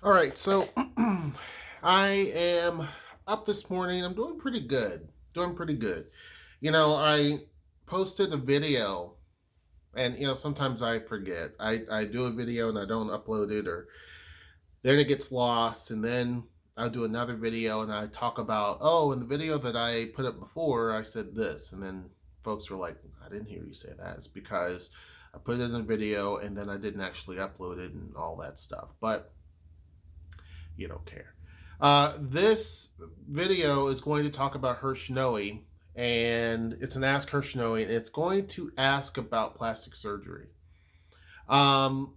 All right, so I am up this morning. I'm doing pretty good. Doing pretty good. I posted a video, and sometimes I forget. I do a video and I don't upload it, or then it gets lost, and then I'll do another video and I talk about, oh, in the video that I put up before, I said this, and then folks were like, I didn't hear you say that. It's because I put it in a video and then I didn't actually upload it and all that stuff. But you don't care. This video is going to talk about HershNoeie, and it's an Ask HershNoeie, and it's going to ask about plastic surgery. Um,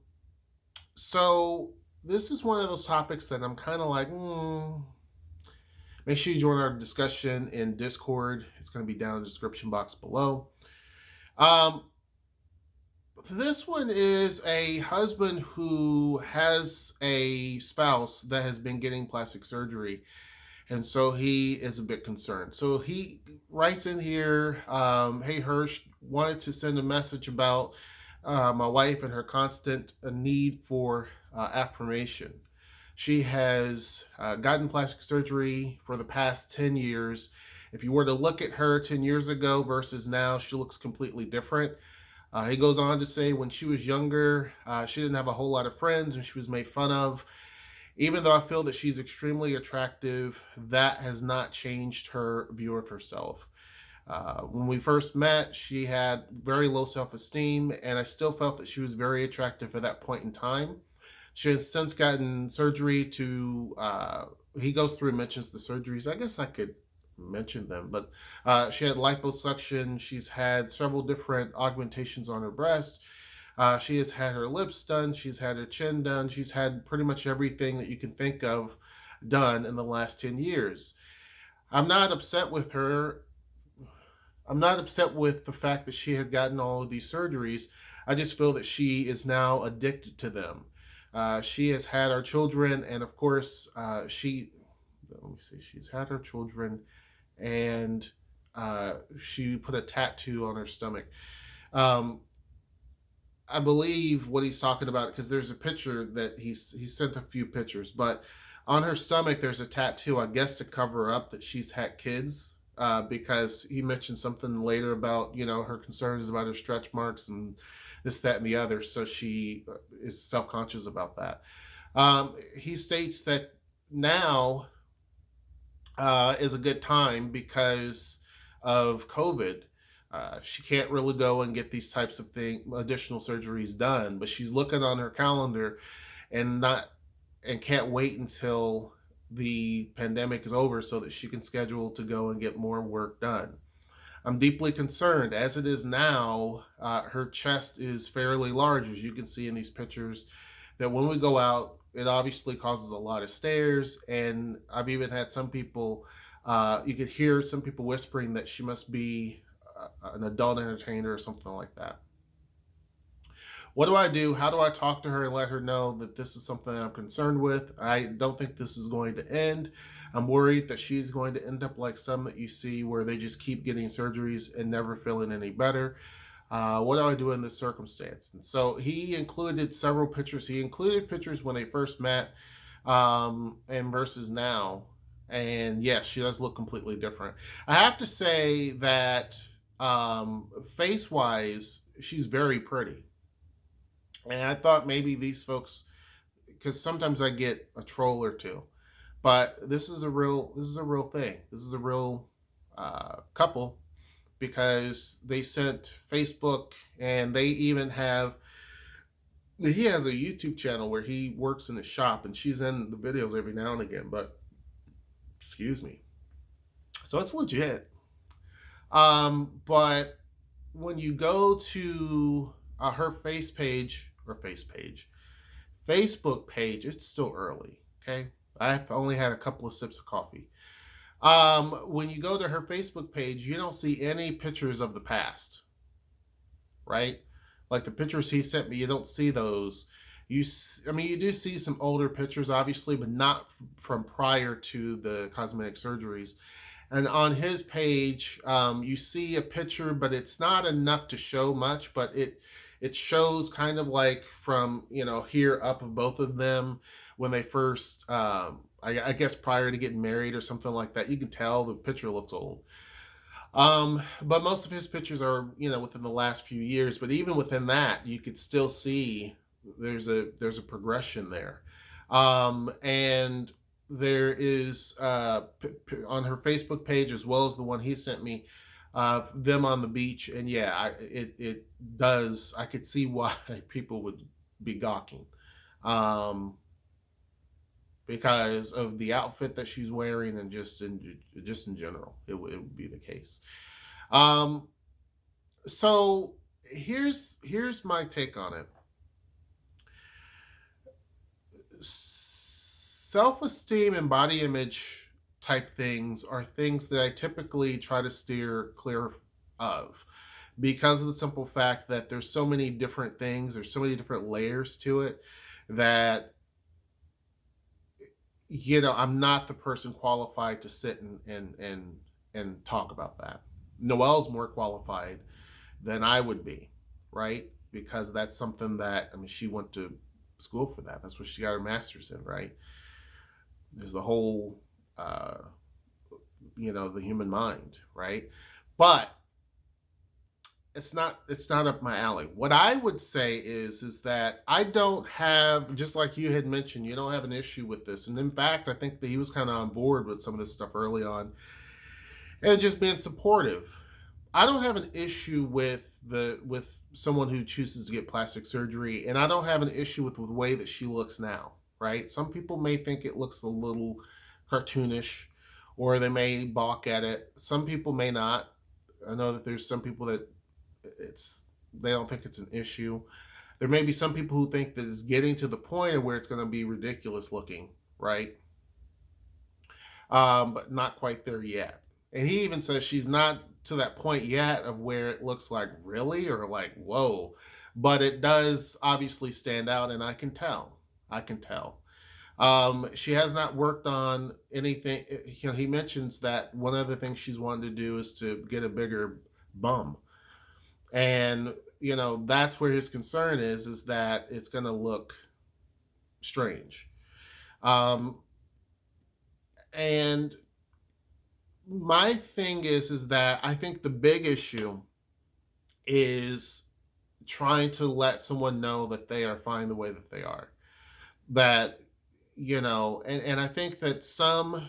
so this is one of those topics that I'm kind of like, make sure you join our discussion in Discord. It's going to be down in the description box below. Um, this one is a husband who has a spouse that has been getting plastic surgery, and so he is a bit concerned. So he writes in here, hey Hirsch, wanted to send a message about my wife and her constant need for affirmation. She has gotten plastic surgery for the past 10 years. If you were to look at her 10 years ago versus now, she looks completely different. He goes on to say when she was younger, she didn't have a whole lot of friends and she was made fun of. Even though I feel that she's extremely attractive, that has not changed her view of herself. When we first met, she had very low self esteem, and I still felt that she was very attractive at that point in time. She has since gotten surgery to, he goes through and mentions the surgeries. I guess I could mention them, but she had liposuction. She's had several different augmentations on her breast. She has had her lips done. She's had her chin done. She's had pretty much everything that you can think of done in the last 10 years. I'm not upset with her. I'm not upset with the fact that she had gotten all of these surgeries. I just feel that she is now addicted to them. She has had our children, and of course, let me see, she's had her children, and she put a tattoo on her stomach. Um, I believe what he's talking about, because there's a picture that he sent a few pictures, but on her stomach there's a tattoo, I guess to cover up that she's had kids. Because he mentioned something later about her concerns about her stretch marks and this, that, and the other, so she is self-conscious about that. He states that now is a good time because of COVID. She can't really go and get these types of additional surgeries done, but she's looking on her calendar and not and can't wait until the pandemic is over so that she can schedule to go and get more work done. I'm deeply concerned. As it is now, her chest is fairly large, as you can see in these pictures, that when we go out, it obviously causes a lot of stares. And I've even had some people, you could hear some people whispering that she must be an adult entertainer or something like that. What do I do? How do I talk to her and let her know that this is something I'm concerned with? I don't think this is going to end. I'm worried that she's going to end up like some that you see where they just keep getting surgeries and never feeling any better. What do I do in this circumstance? And so he included several pictures. He included pictures when they first met, and versus now. And yes, she does look completely different. I have to say that face wise, she's very pretty. And I thought maybe these folks, because sometimes I get a troll or two, but this is a real thing. This is a real couple, because they sent Facebook, and they even have, he has a YouTube channel where he works in his shop, and she's in the videos every now and again. But excuse me, so it's legit. But when you go to her Facebook page, it's still early. Okay, I've only had a couple of sips of coffee. When you go to her Facebook page, you don't see any pictures of the past, right? Like the pictures he sent me, you don't see those. I mean, you do see some older pictures, obviously, but not from prior to the cosmetic surgeries. And on his page, you see a picture, but it's not enough to show much. But it shows kind of like from, here up of both of them when they first, I guess prior to getting married or something like that. You can tell the picture looks old. But most of his pictures are, within the last few years. But even within that, you could still see there's a progression there. And there is on her Facebook page as well as the one he sent me, them on the beach, and yeah, it does. I could see why people would be gawking. Um, because of the outfit that she's wearing and just in general, it would be the case. Um, so here's my take on it. Self-esteem and body image type things are things that I typically try to steer clear of, because of the simple fact that there's so many different things, there's so many different layers to it, that I'm not the person qualified to sit and talk about that. Noelle's more qualified than I would be, right? Because that's something that, I mean, she went to school for that. That's what she got her master's in, right? Is the whole, the human mind, right? But it's not up my alley. What I would say is that I don't have, just like you had mentioned, you don't have an issue with this. And in fact, I think that he was kind of on board with some of this stuff early on and just being supportive. I don't have an issue with someone who chooses to get plastic surgery, and I don't have an issue with the way that she looks now, right? Some people may think it looks a little cartoonish, or they may balk at it. Some people may not. I know that there's some people that they don't think it's an issue. There may be some people who think that it's getting to the point of where it's going to be ridiculous looking, right? But not quite there yet. And he even says she's not to that point yet of where it looks like really, or like whoa, but it does obviously stand out, and I can tell. She has not worked on anything. He mentions that one of the things she's wanted to do is to get a bigger bum. And that's where his concern is that it's going to look strange. And my thing is that I think the big issue is trying to let someone know that they are fine the way that they are. That, and I think that some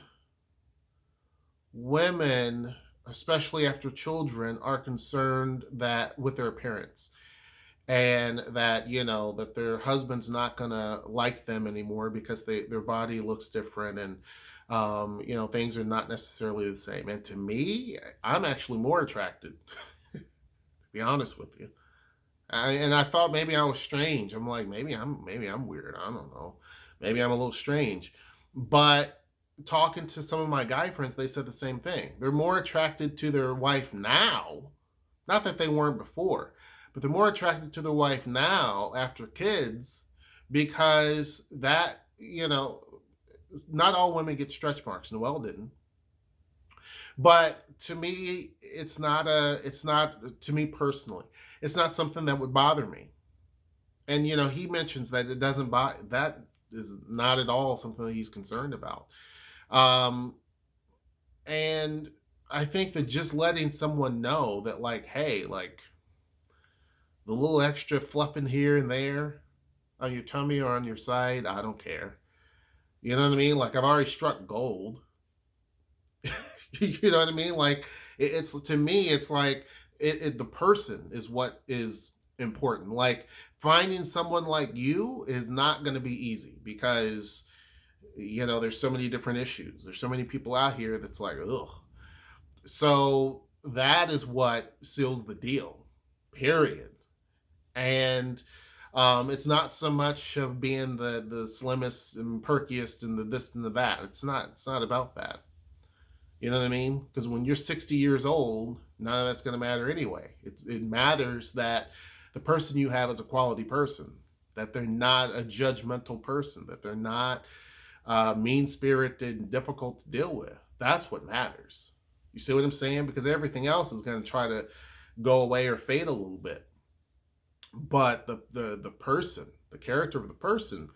women, especially after children, are concerned that with their appearance, and that that their husband's not gonna like them anymore because their body looks different, and things are not necessarily the same. And to me, I'm actually more attracted, to be honest with you. And I thought maybe I was strange. I'm like, maybe I'm weird. I don't know. Maybe I'm a little strange. But talking to some of my guy friends, they said the same thing. They're more attracted to their wife now. Not that they weren't before, but they're more attracted to their wife now after kids, because that, not all women get stretch marks. Noelle didn't. But to me, it's not to me personally, it's not something that would bother me. And he mentions that it doesn't bother, that is not at all something that he's concerned about. And I think that just letting someone know that, like, hey, like the little extra fluffing here and there on your tummy or on your side, I don't care. You know what I mean? Like, I've already struck gold. You know what I mean? Like, it's to me, it's like the person is what is important. Like, finding someone like you is not going to be easy, because there's so many different issues. There's so many people out here that's like, ugh. So that is what seals the deal, period. And it's not so much of being the slimmest and perkiest and the this and the that. It's not about that. You know what I mean? Because when you're 60 years old, none of that's going to matter anyway. It matters that the person you have is a quality person, that they're not a judgmental person, that they're not mean-spirited and difficult to deal with. That's what matters. You see what I'm saying? Because everything else is going to try to go away or fade a little bit. but the person, the character of the person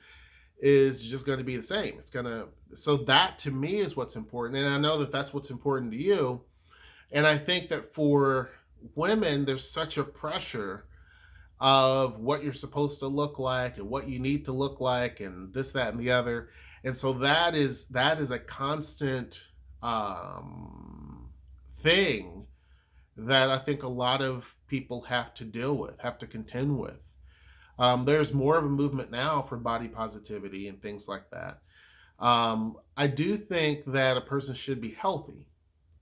is just going to be the same. It's going to, so that to me is what's important. And I know that that's what's important to you. And I think that for women, there's such a pressure of what you're supposed to look like and what you need to look like and this, that, and the other. And so that is a constant thing that I think a lot of people have to deal with, have to contend with. There's more of a movement now for body positivity and things like that. I do think that a person should be healthy.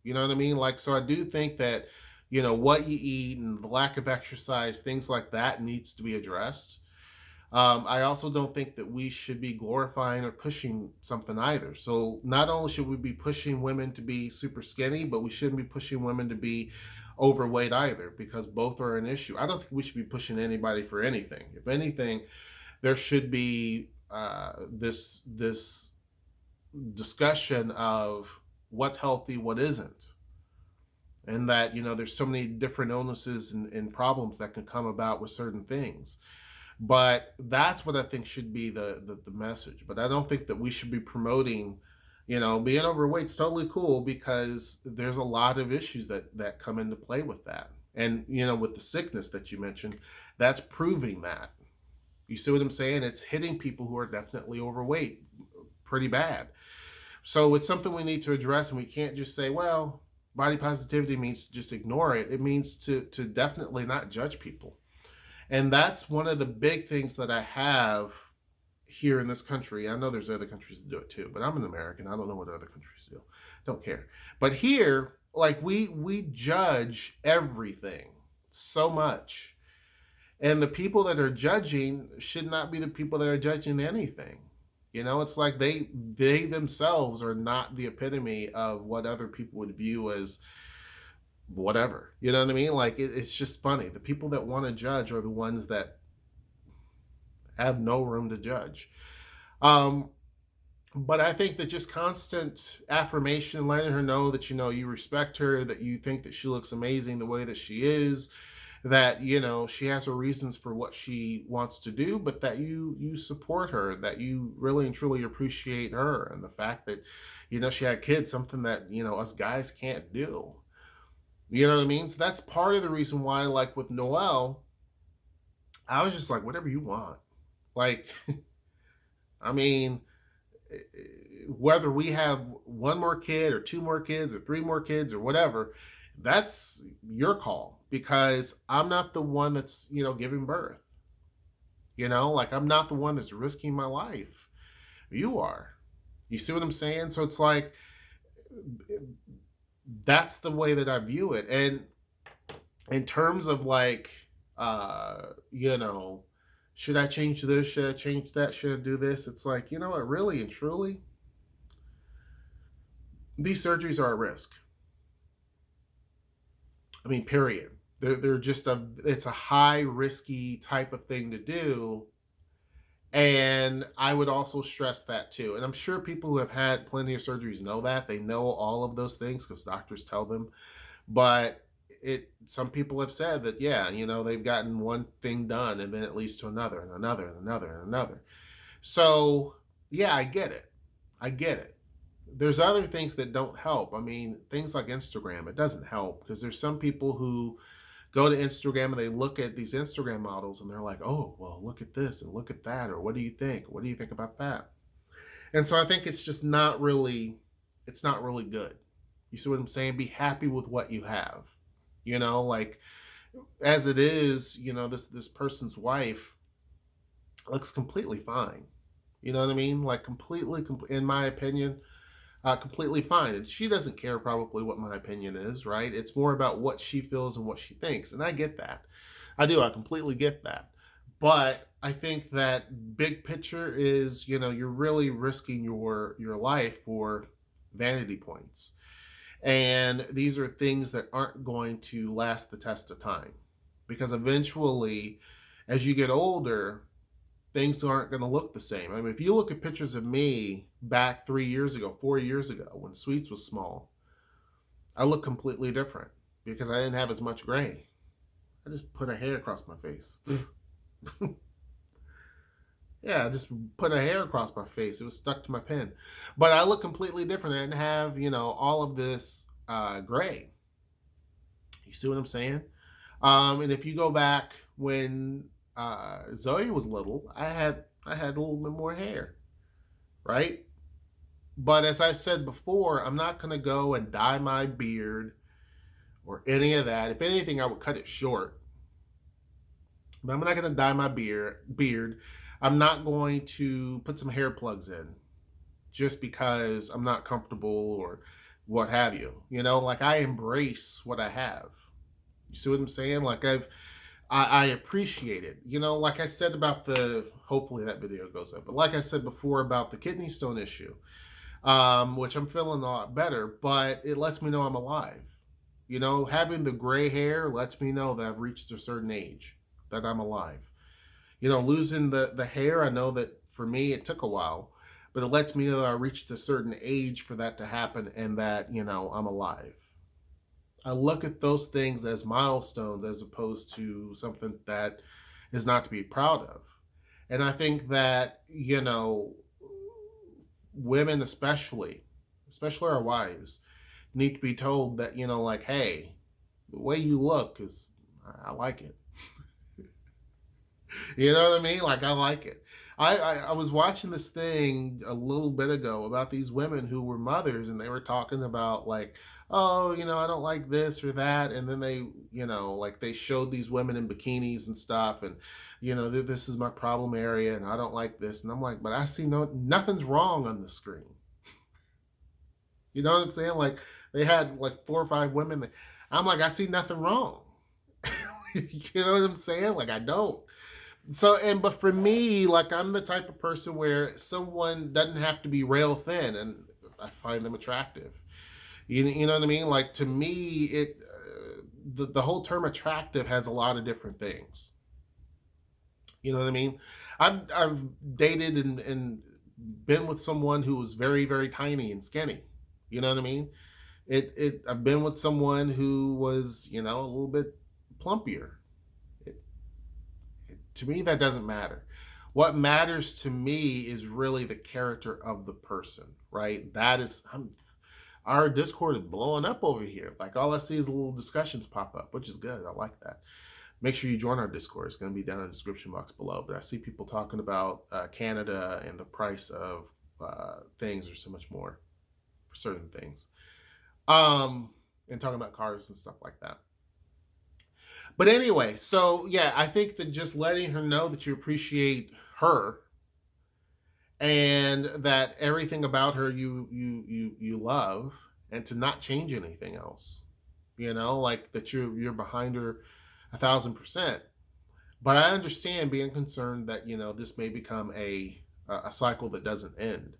You know what I mean? Like, so I do think that, what you eat and the lack of exercise, things like that needs to be addressed. I also don't think that we should be glorifying or pushing something either. So not only should we be pushing women to be super skinny, but we shouldn't be pushing women to be overweight either, because both are an issue. I don't think we should be pushing anybody for anything. If anything, there should be this discussion of what's healthy, what isn't, and that there's so many different illnesses and problems that can come about with certain things. But that's what I think should be the message. But I don't think that we should be promoting, being overweight's totally cool, because there's a lot of issues that come into play with that. And, with the sickness that you mentioned, that's proving that. You see what I'm saying? It's hitting people who are definitely overweight pretty bad. So it's something we need to address, and we can't just say, well, body positivity means just ignore it. It means to definitely not judge people. And that's one of the big things that I have here in this country. I know there's other countries that do it too, but I'm an American. I don't know what other countries do. Don't care. But here, like, we judge everything so much. And the people that are judging should not be the people that are judging anything. It's like they themselves are not the epitome of what other people would view as whatever. You know what I mean? Like, it's just funny. The people that want to judge are the ones that have no room to judge. But I think that just constant affirmation, letting her know that you respect her, that you think that she looks amazing the way that she is, that she has her reasons for what she wants to do, but that you support her, that you really and truly appreciate her, and the fact that she had kids, something that us guys can't do. You know what I mean? So that's part of the reason why, like with Noelle, I was just like, whatever you want. Like, I mean, whether we have one more kid or two more kids or three more kids or whatever, that's your call, because I'm not the one that's, giving birth. Like, I'm not the one that's risking my life. You are. You see what I'm saying? So it's like, that's the way that I view it. And in terms of like, should I change this? Should I change that? Should I do this? It's like, what, really and truly, these surgeries are a risk. I mean, period. They're just it's a high risky type of thing to do. And I would also stress that too. And I'm sure people who have had plenty of surgeries know that. They know all of those things because doctors tell them. But some people have said that, yeah, they've gotten one thing done and then it leads to another and another and another and another. So yeah, I get it. I get it. There's other things that don't help. I mean, things like Instagram, it doesn't help, because there's some people who go to Instagram and they look at these Instagram models and they're like, oh, well, look at this and look at that. Or what do you think? What do you think about that? And so I think it's just not really good. You see what I'm saying? Be happy with what you have. Like, as it is, this person's wife looks completely fine. You know what I mean? Like, completely, in my opinion, completely fine. And she doesn't care probably what my opinion is, right? It's more about what she feels and what she thinks. And I get that. I do. I completely get that. But I think that big picture is, you're really risking your life for vanity points. And these are things that aren't going to last the test of time. Because eventually, as you get older, things aren't going to look the same. I mean, if you look at pictures of me back 3 years ago, 4 years ago, when Sweets was small, I look completely different because I didn't have as much gray. I just put a hair across my face. Yeah, I just put a hair across my face. It was stuck to my pen. But I look completely different. I didn't have, all of this gray. You see what I'm saying? And if you go back when Zoe was little, I had a little bit more hair, right? But as I said before, I'm not gonna go and dye my beard or any of that. If anything, I would cut it short. But I'm not gonna dye my beard. I'm not going to put some hair plugs in just because I'm not comfortable or what have you. Like I embrace what I have. You see what I'm saying? Like I appreciate it. Like I said about hopefully that video goes up, but like I said before about the kidney stone issue, which I'm feeling a lot better, but it lets me know I'm alive. Having the gray hair lets me know that I've reached a certain age, that I'm alive. Losing the hair, I know that for me it took a while, but it lets me know that I reached a certain age for that to happen and that, I'm alive. I look at those things as milestones as opposed to something that is not to be proud of. And I think that, women especially our wives, need to be told that, like, hey, the way you look is, I like it. You know what I mean? Like, I like it. I was watching this thing a little bit ago about these women who were mothers, and they were talking about, like, oh, I don't like this or that. And then they, like they showed these women in bikinis and stuff. And, this is my problem area and I don't like this. And I'm like, but I see nothing's wrong on the screen. You know what I'm saying? Like they had like 4 or 5 women. I'm like, I see nothing wrong. You know what I'm saying? Like I don't. But for me, like I'm the type of person where someone doesn't have to be rail thin and I find them attractive. You know what I mean? Like to me, the whole term attractive has a lot of different things. You know what I mean? I've dated and been with someone who was very, very tiny and skinny. You know what I mean? I've been with someone who was, a little bit plumpier. To me, that doesn't matter. What matters to me is really the character of the person, right? Our Discord is blowing up over here. Like all I see is little discussions pop up, which is good. I like that. Make sure you join our Discord. It's going to be down in the description box below. But I see people talking about Canada and the price of things or so much more for certain things. And talking about cars and stuff like that. But anyway, so yeah, I think that just letting her know that you appreciate her and that everything about her you love, and to not change anything else, like that you're behind her 1,000%. But I understand being concerned that this may become a cycle that doesn't end.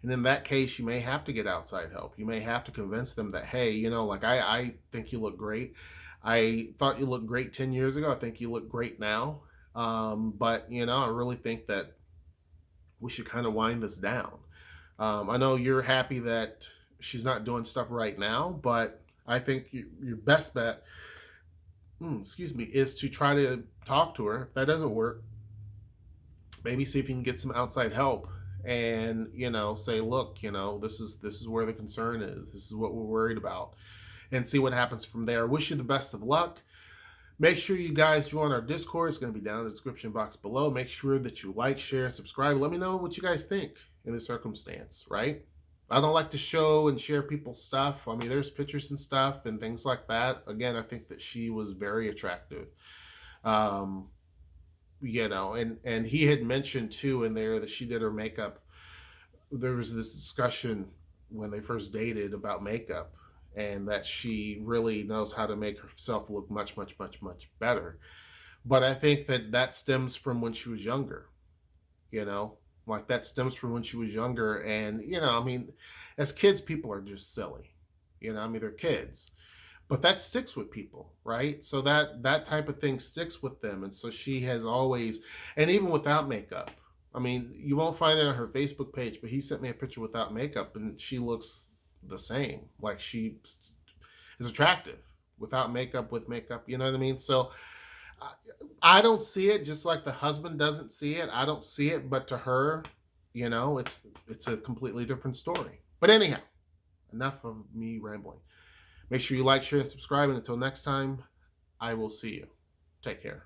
And in that case, you may have to get outside help. You may have to convince them that, hey, like I think you look great. I thought you looked great 10 years ago. I think you look great now. But I really think that we should kind of wind this down. I know you're happy that she's not doing stuff right now, but I think your best bet, is to try to talk to her. If that doesn't work, maybe see if you can get some outside help and, say, look, this is where the concern is. This is what we're worried about, and see what happens from there. I wish you the best of luck. Make sure you guys join our Discord. It's going to be down in the description box below. Make sure that you like, share, and subscribe. Let me know what you guys think in this circumstance, right? I don't like to show and share people's stuff. I mean, there's pictures and stuff and things like that. Again, I think that she was very attractive. And he had mentioned too in there that she did her makeup. There was this discussion when they first dated about makeup, and that she really knows how to make herself look much, much, much, much better. But I think that stems from when she was younger, like that stems from when she was younger. And, I mean, as kids, people are just silly, they're kids, but that sticks with people, right? So that type of thing sticks with them. And so she has always, and even without makeup, I mean, you won't find it on her Facebook page, but he sent me a picture without makeup and she looks the same. Like she is attractive without makeup, with makeup, you know what I mean? So I don't see it, just like the husband doesn't see it. I don't see it, but to her, it's a completely different story. But anyhow, enough of me rambling. Make sure you like, share, and subscribe. And until next time, I will see you. Take care.